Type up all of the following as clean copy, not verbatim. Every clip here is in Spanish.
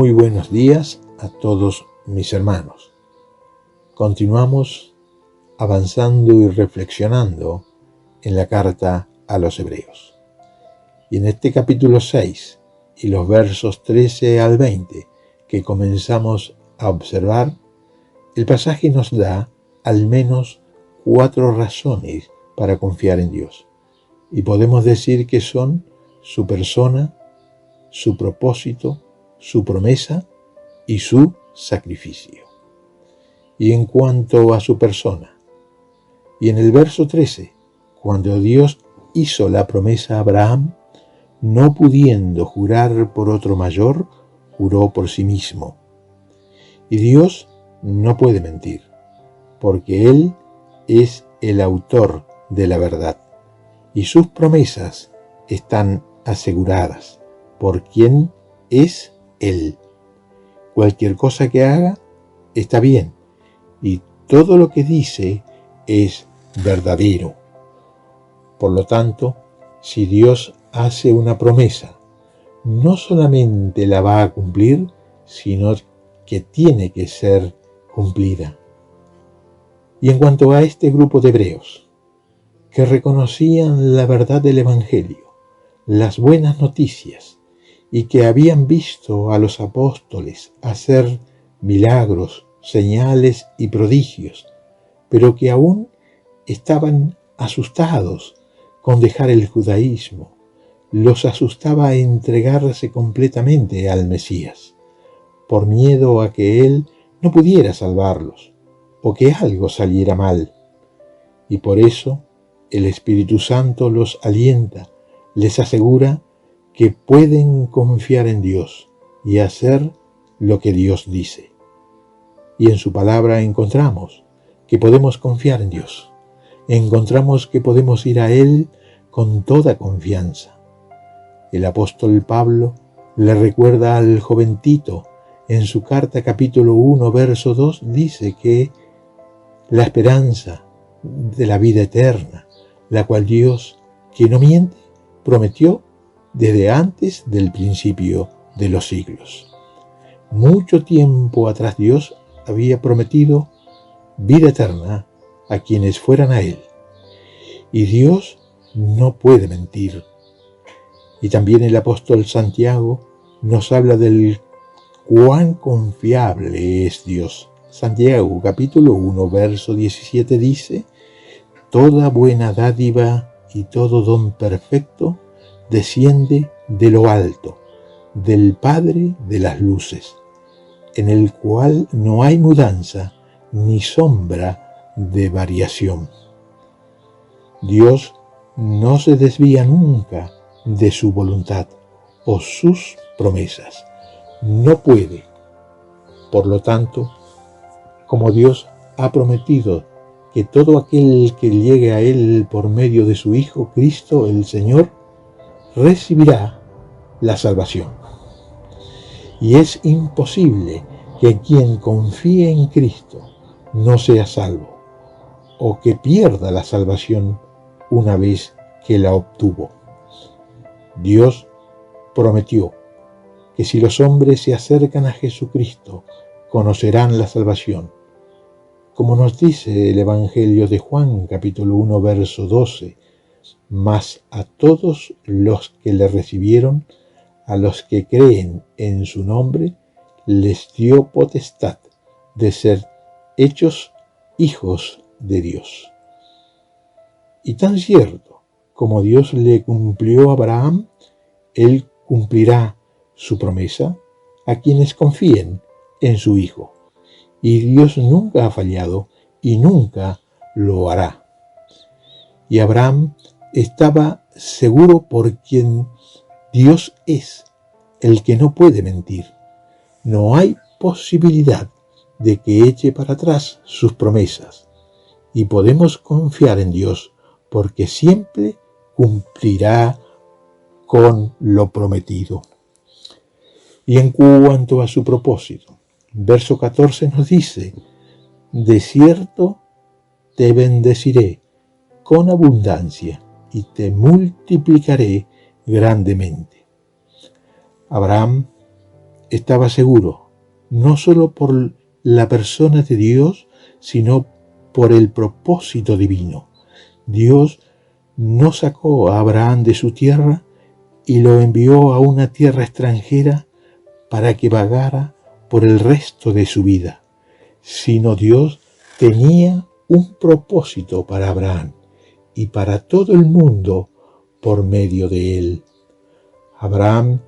Muy buenos días a todos mis hermanos. Continuamos avanzando y reflexionando en la carta a los Hebreos. Y en este capítulo 6 y los versos 13 al 20 que comenzamos a observar, el pasaje nos da al menos 4 razones para confiar en Dios. Y podemos decir que son su persona, su propósito, su promesa y su sacrificio. Y en cuanto a su persona, y en el verso 13, cuando Dios hizo la promesa a Abraham, no pudiendo jurar por otro mayor, juró por sí mismo. Y Dios no puede mentir, porque Él es el autor de la verdad, y sus promesas están aseguradas por quien es Él. Cualquier cosa que haga está bien, y todo lo que dice es verdadero. Por lo tanto, si Dios hace una promesa, no solamente la va a cumplir, sino que tiene que ser cumplida. Y en cuanto a este grupo de hebreos, que reconocían la verdad del Evangelio, las buenas noticias, y que habían visto a los apóstoles hacer milagros, señales y prodigios, pero que aún estaban asustados con dejar el judaísmo. Los asustaba entregarse completamente al Mesías, por miedo a que Él no pudiera salvarlos, o que algo saliera mal. Y por eso el Espíritu Santo los alienta, les asegura que pueden confiar en Dios y hacer lo que Dios dice. Y en su palabra encontramos que podemos confiar en Dios. Encontramos que podemos ir a Él con toda confianza. El apóstol Pablo le recuerda al joven Tito en su carta capítulo 1 verso 2, dice que la esperanza de la vida eterna, la cual Dios, que no miente, prometió desde antes del principio de los siglos. Mucho tiempo atrás Dios había prometido vida eterna a quienes fueran a Él. Y Dios no puede mentir. Y también el apóstol Santiago nos habla del cuán confiable es Dios. Santiago capítulo 1 verso 17 dice: toda buena dádiva y todo don perfecto desciende de lo alto, del Padre de las luces, en el cual no hay mudanza ni sombra de variación. Dios no se desvía nunca de su voluntad o sus promesas. No puede. Por lo tanto, como Dios ha prometido que todo aquel que llegue a Él por medio de su Hijo Cristo el Señor, recibirá la salvación. Y es imposible que quien confíe en Cristo no sea salvo, o que pierda la salvación una vez que la obtuvo. Dios prometió que si los hombres se acercan a Jesucristo, conocerán la salvación. Como nos dice el Evangelio de Juan, capítulo 1, verso 12, mas a todos los que le recibieron, a los que creen en su nombre, les dio potestad de ser hechos hijos de Dios. Y tan cierto como Dios le cumplió a Abraham, Él cumplirá su promesa a quienes confíen en su Hijo. Y Dios nunca ha fallado y nunca lo hará. Y Abraham estaba seguro por quien Dios es, el que no puede mentir. No hay posibilidad de que eche para atrás sus promesas. Y podemos confiar en Dios porque siempre cumplirá con lo prometido. Y en cuanto a su propósito, verso 14 nos dice: de cierto te bendeciré con abundancia y te multiplicaré grandemente. Abraham estaba seguro, no solo por la persona de Dios, sino por el propósito divino. Dios no sacó a Abraham de su tierra y lo envió a una tierra extranjera para que vagara por el resto de su vida, sino Dios tenía un propósito para Abraham y para todo el mundo por medio de él. Abraham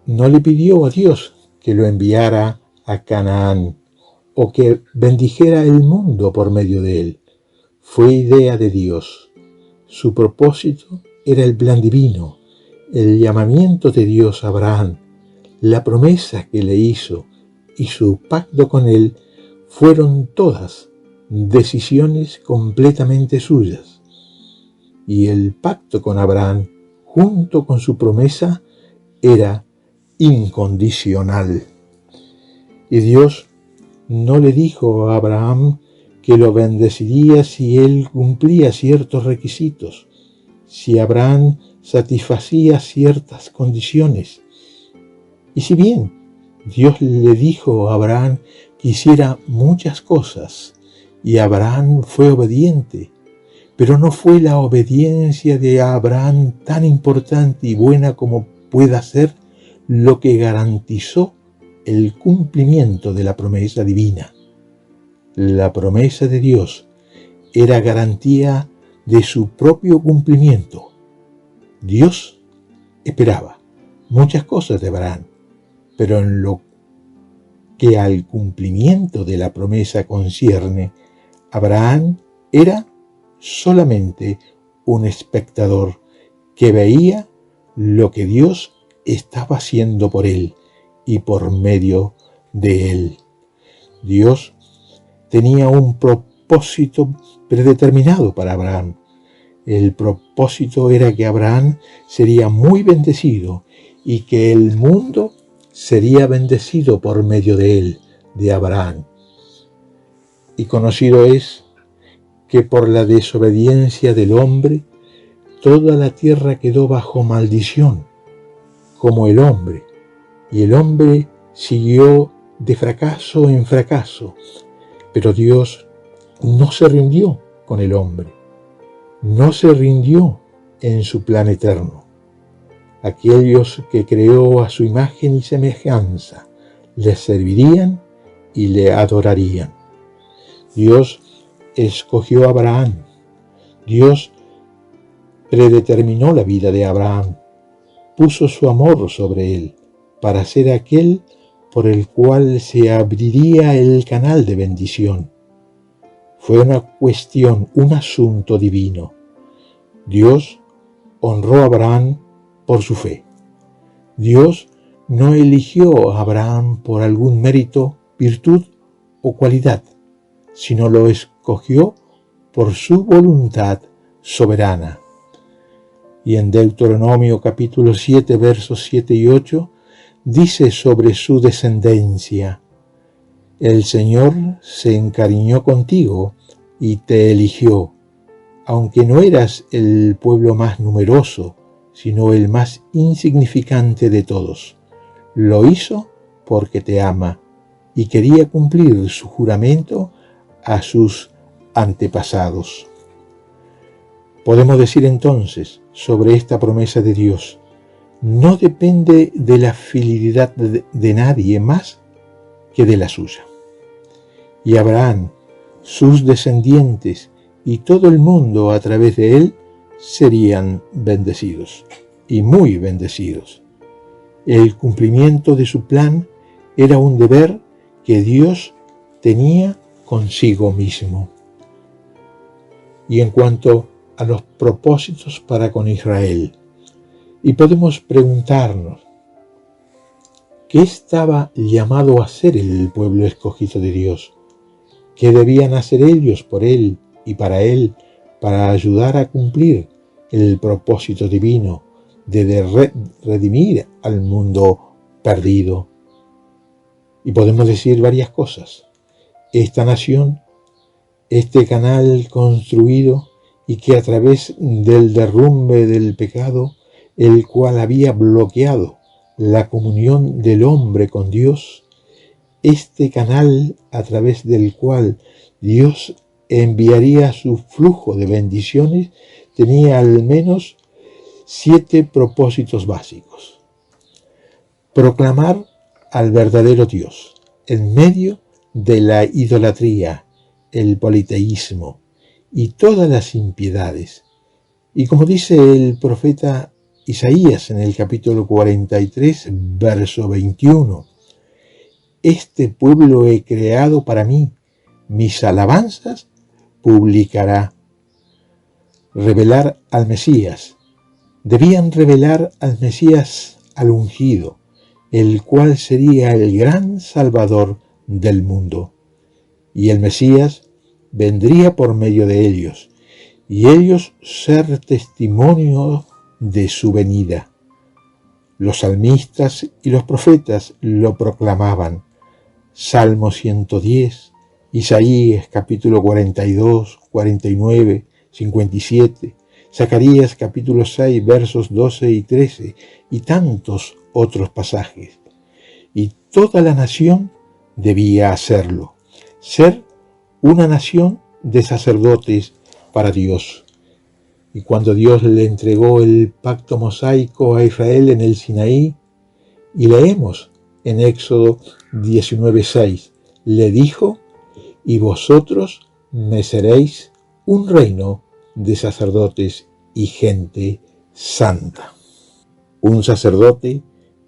no le pidió a Dios que lo enviara a Canaán o que bendijera el mundo por medio de él. Fue idea de Dios. Su propósito era el plan divino, el llamamiento de Dios a Abraham, la promesa que le hizo y su pacto con él fueron todas decisiones completamente suyas. Y el pacto con Abraham, junto con su promesa, era incondicional. Y Dios no le dijo a Abraham que lo bendeciría si él cumplía ciertos requisitos, si Abraham satisfacía ciertas condiciones. Y si bien Dios le dijo a Abraham que hiciera muchas cosas, y Abraham fue obediente, pero no fue la obediencia de Abraham tan importante y buena como pueda ser lo que garantizó el cumplimiento de la promesa divina. La promesa de Dios era garantía de su propio cumplimiento. Dios esperaba muchas cosas de Abraham, pero en lo que al cumplimiento de la promesa concierne, Abraham era solamente un espectador que veía lo que Dios estaba haciendo por él y por medio de él. Dios tenía un propósito predeterminado para Abraham. El propósito era que Abraham sería muy bendecido y que el mundo sería bendecido por medio de él, de Abraham. Y conocido es que por la desobediencia del hombre, toda la tierra quedó bajo maldición, como el hombre, y el hombre siguió de fracaso en fracaso. Pero Dios no se rindió con el hombre, no se rindió en su plan eterno. Aquellos que creó a su imagen y semejanza le servirían y le adorarían. Dios escogió a Abraham. Dios predeterminó la vida de Abraham. Puso su amor sobre él para ser aquel por el cual se abriría el canal de bendición. Fue una cuestión, un asunto divino. Dios honró a Abraham por su fe. Dios no eligió a Abraham por algún mérito, virtud o cualidad, sino lo escogió por su voluntad soberana. Y en Deuteronomio capítulo 7, versos 7 y 8, dice sobre su descendencia: el Señor se encariñó contigo y te eligió, aunque no eras el pueblo más numeroso, sino el más insignificante de todos. Lo hizo porque te ama y quería cumplir su juramento a sus antepasados. Podemos decir entonces sobre esta promesa de Dios: no depende de la fidelidad de nadie más que de la suya. Y Abraham, sus descendientes y todo el mundo a través de él serían bendecidos, y muy bendecidos. El cumplimiento de su plan era un deber que Dios tenía consigo mismo. Y en cuanto a los propósitos para con Israel, y podemos preguntarnos, ¿qué estaba llamado a hacer el pueblo escogido de Dios? ¿Qué debían hacer ellos por él y para él para ayudar a cumplir el propósito divino de redimir al mundo perdido? Y podemos decir varias cosas. Esta nación, este canal construido y que a través del derrumbe del pecado, el cual había bloqueado la comunión del hombre con Dios, este canal a través del cual Dios enviaría su flujo de bendiciones, tenía al menos 7 propósitos básicos. Proclamar al verdadero Dios en medio de la idolatría, el politeísmo y todas las impiedades. Y como dice el profeta Isaías en el capítulo 43, verso 21, este pueblo he creado para mí, mis alabanzas publicará. Revelar al Mesías. Debían revelar al Mesías, al ungido, el cual sería el gran Salvador del mundo. Y el Mesías vendría por medio de ellos, y ellos ser testimonio de su venida. Los salmistas y los profetas lo proclamaban. Salmo 110, Isaías capítulo 42, 49, 57, Zacarías capítulo 6, versos 12 y 13, y tantos otros pasajes. Y toda la nación debía hacerlo, ser una nación de sacerdotes para Dios. Y cuando Dios le entregó el pacto mosaico a Israel en el Sinaí, y leemos en Éxodo 19:6, le dijo: y vosotros me seréis un reino de sacerdotes y gente santa. Un sacerdote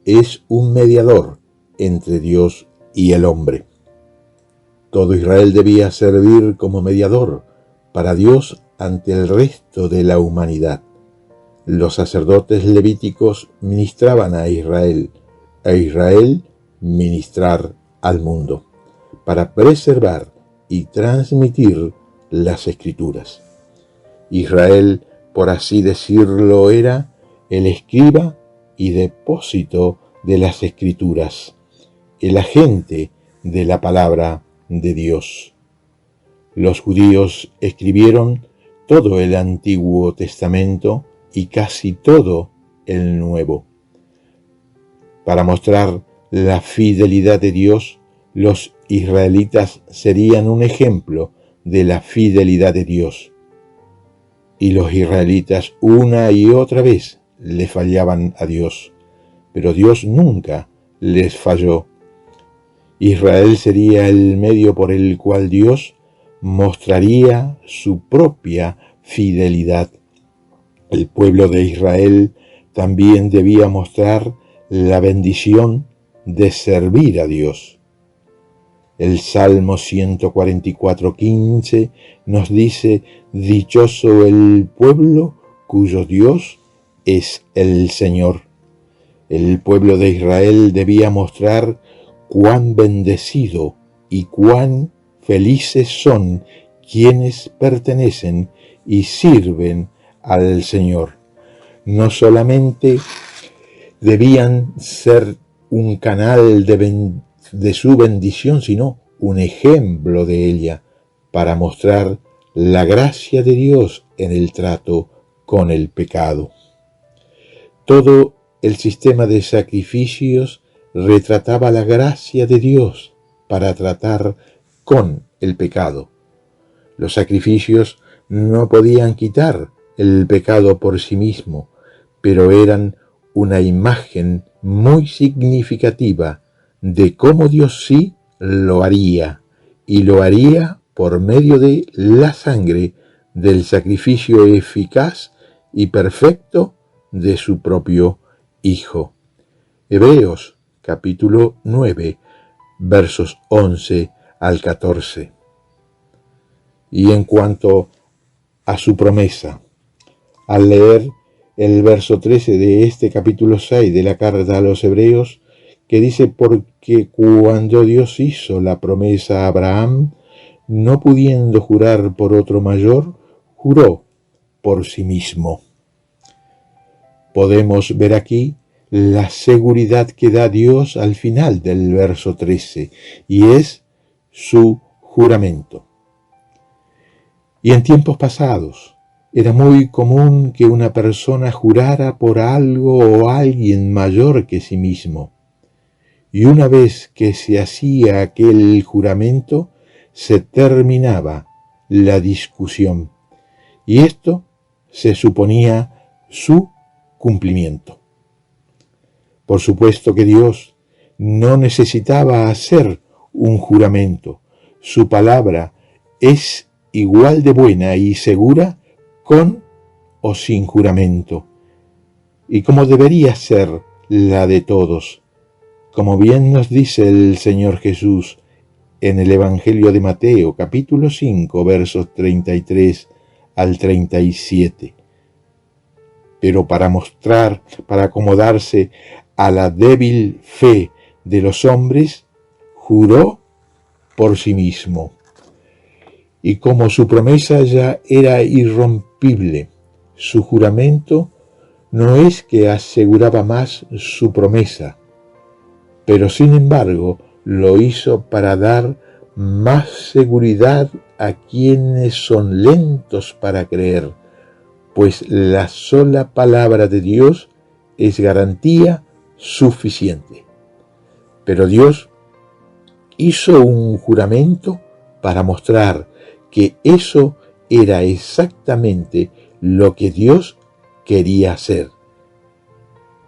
es un mediador entre Dios y el hombre. Todo Israel debía servir como mediador para Dios ante el resto de la humanidad. Los sacerdotes levíticos ministraban a Israel, e Israel ministrar al mundo, para preservar y transmitir las Escrituras. Israel, por así decirlo, era el escriba y depósito de las Escrituras, el agente de la palabra de Dios. Los judíos escribieron todo el Antiguo Testamento y casi todo el Nuevo. Para mostrar la fidelidad de Dios, los israelitas serían un ejemplo de la fidelidad de Dios. Y los israelitas una y otra vez le fallaban a Dios, pero Dios nunca les falló. Israel sería el medio por el cual Dios mostraría su propia fidelidad. El pueblo de Israel también debía mostrar la bendición de servir a Dios. El Salmo 144:15 nos dice: dichoso el pueblo cuyo Dios es el Señor. El pueblo de Israel debía mostrar cuán bendecido y cuán felices son quienes pertenecen y sirven al Señor. No solamente debían ser un canal de su bendición, sino un ejemplo de ella, para mostrar la gracia de Dios en el trato con el pecado. Todo el sistema de sacrificios retrataba la gracia de Dios para tratar con el pecado. Los sacrificios no podían quitar el pecado por sí mismo, pero eran una imagen muy significativa de cómo Dios sí lo haría, y lo haría por medio de la sangre del sacrificio eficaz y perfecto de su propio Hijo. Hebreos capítulo 9, versos 11 al 14. Y en cuanto a su promesa, al leer el verso 13 de este capítulo 6 de la carta a los Hebreos, que dice: porque cuando Dios hizo la promesa a Abraham, no pudiendo jurar por otro mayor, juró por sí mismo. Podemos ver aquí la seguridad que da Dios al final del verso 13, y es su juramento. Y en tiempos pasados, Era muy común que una persona jurara por algo o alguien mayor que sí mismo. Y una vez que se hacía aquel juramento, se terminaba la discusión. Y esto se suponía su cumplimiento. Por supuesto que Dios no necesitaba hacer un juramento. Su palabra es igual de buena y segura con o sin juramento, y como debería ser la de todos. Como bien nos dice el Señor Jesús en el Evangelio de Mateo, capítulo 5, versos 33 al 37. Pero para acomodarse a la débil fe de los hombres, juró por sí mismo. Y como su promesa ya era irrompible, su juramento no es que aseguraba más su promesa, pero sin embargo lo hizo para dar más seguridad a quienes son lentos para creer, pues la sola palabra de Dios es garantía suficiente. Pero Dios hizo un juramento para mostrar que eso era exactamente lo que Dios quería hacer.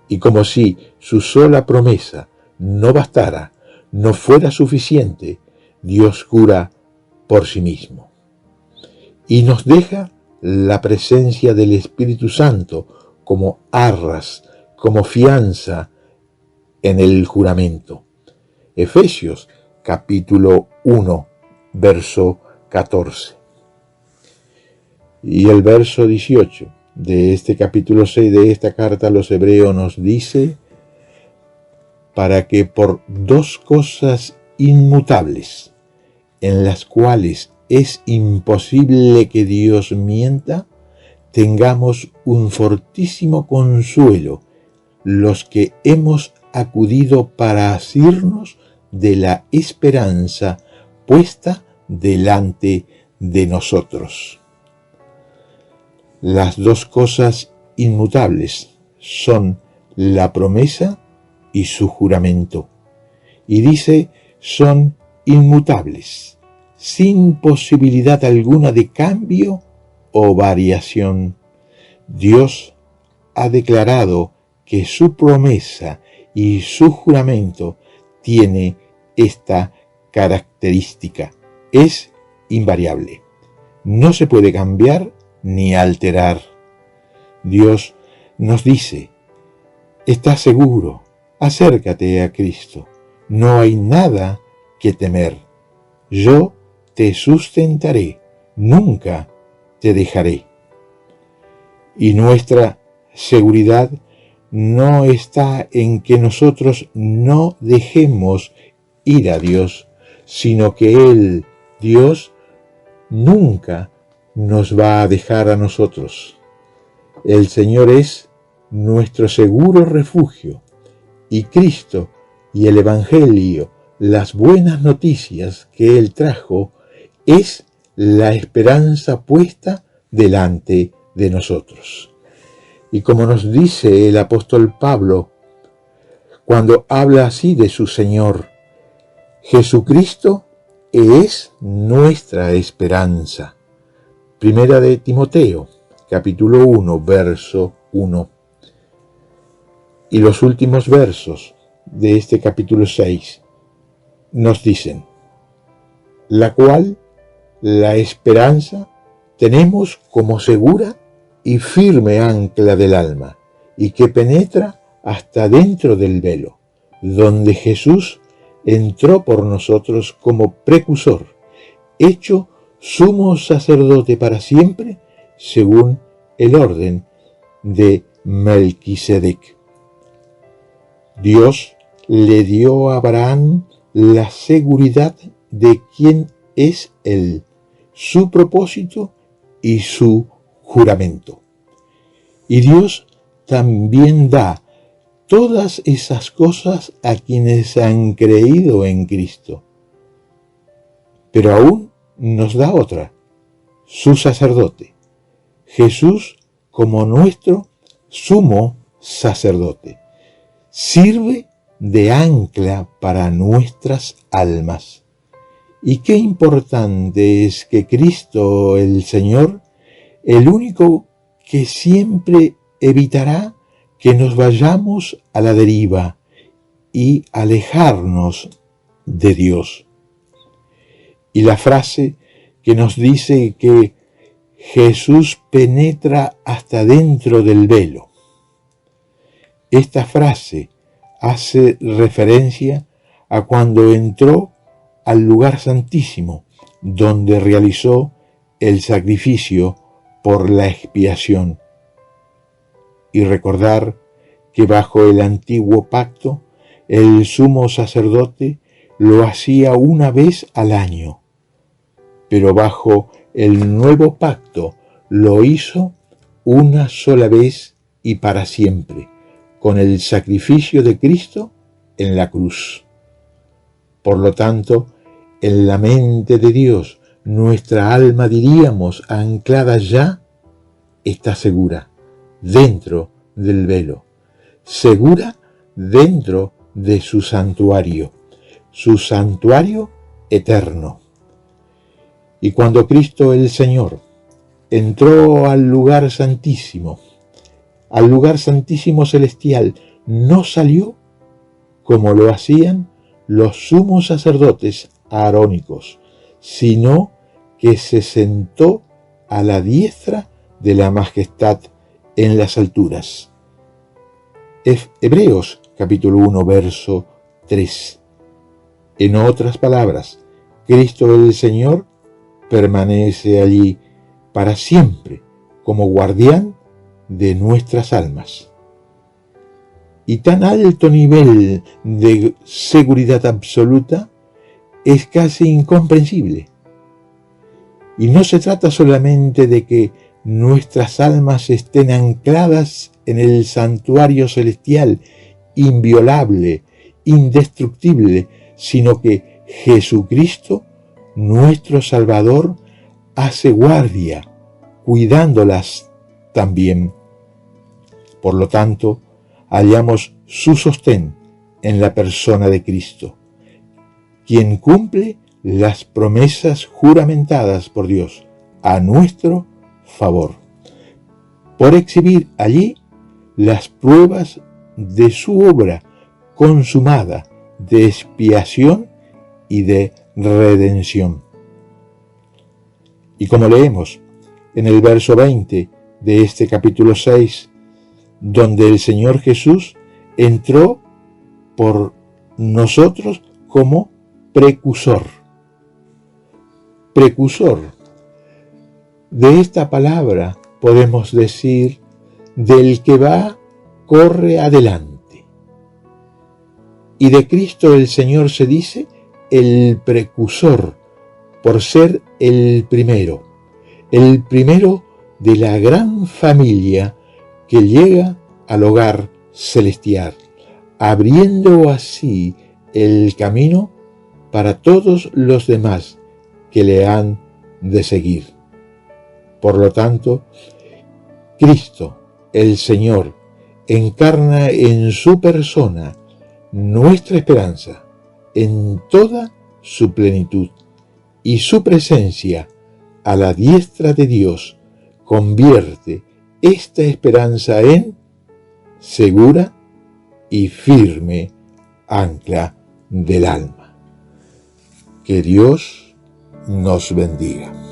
Y como si su sola promesa no bastara, no fuera suficiente, Dios jura por sí mismo. Y nos deja la presencia del Espíritu Santo como arras, como fianza en el juramento. Efesios capítulo 1, verso 14. Y el verso 18 de este capítulo 6 de esta carta a los Hebreos nos dice: para que por dos cosas inmutables, en las cuales es imposible que Dios mienta, tengamos un fortísimo consuelo, los que hemos acudido para asirnos de la esperanza puesta delante de nosotros. Las dos cosas inmutables son la promesa y su juramento. Y dice, son inmutables, sin posibilidad alguna de cambio o variación. Dios ha declarado que su promesa y su juramento tiene esta característica: es invariable, no se puede cambiar ni alterar. Dios nos dice: ¿estás seguro? Acércate a Cristo, no hay nada que temer. Yo te sustentaré, nunca te dejaré. Y nuestra seguridad no está en que nosotros no dejemos ir a Dios, sino que Él, Dios, nunca nos va a dejar a nosotros. El Señor es nuestro seguro refugio, y Cristo y el Evangelio, las buenas noticias que Él trajo, es la esperanza puesta delante de nosotros. Y como nos dice el apóstol Pablo, cuando habla así de su Señor, Jesucristo es nuestra esperanza. Primera de Timoteo, capítulo 1, verso 1. Y los últimos versos de este capítulo 6 nos dicen: la cual, la esperanza, tenemos como segura y firme ancla del alma, y que penetra hasta dentro del velo, donde Jesús entró por nosotros como precursor, hecho sumo sacerdote para siempre, según el orden de Melquisedec. Dios le dio a Abraham la seguridad de quién es Él, su propósito y su juramento. Y Dios también da todas esas cosas a quienes han creído en Cristo. Pero aún nos da otra, su sacerdote, Jesús como nuestro sumo sacerdote. Sirve de ancla para nuestras almas. Y qué importante es que Cristo el Señor, el único que siempre evitará que nos vayamos a la deriva y alejarnos de Dios. Y la frase que nos dice que Jesús penetra hasta dentro del velo. Esta frase hace referencia a cuando entró al lugar santísimo, donde realizó el sacrificio por la expiación. Y recordar que bajo el antiguo pacto, el sumo sacerdote lo hacía una vez al año, pero bajo el nuevo pacto lo hizo una sola vez y para siempre, con el sacrificio de Cristo en la cruz. Por lo tanto, en la mente de Dios, nuestra alma, diríamos, anclada ya, está segura, dentro del velo, segura dentro de su santuario eterno. Y cuando Cristo el Señor entró al lugar santísimo celestial, no salió como lo hacían los sumos sacerdotes arónicos, sino que se sentó a la diestra de la majestad en las alturas. Hebreos capítulo 1, verso 3. En otras palabras, Cristo el Señor permanece allí para siempre como guardián de nuestras almas. Y tan alto nivel de seguridad absoluta es casi incomprensible. Y no se trata solamente de que nuestras almas estén ancladas en el santuario celestial, inviolable, indestructible, sino que Jesucristo, nuestro Salvador, hace guardia, cuidándolas también. Por lo tanto, hallamos su sostén en la persona de Cristo, quien cumple las promesas juramentadas por Dios a nuestro favor, por exhibir allí las pruebas de su obra consumada de expiación y de redención. Y como leemos en el verso 20 de este capítulo 6, donde el Señor Jesús entró por nosotros como precursor. Precursor. De esta palabra podemos decir del que va, corre adelante. Y de Cristo el Señor se dice el precursor, por ser el primero de la gran familia que llega al hogar celestial, abriendo así el camino para todos los demás que le han de seguir. Por lo tanto, Cristo, el Señor, encarna en su persona nuestra esperanza en toda su plenitud, y su presencia a la diestra de Dios convierte esta esperanza en segura y firme ancla del alma. Que Dios nos bendiga.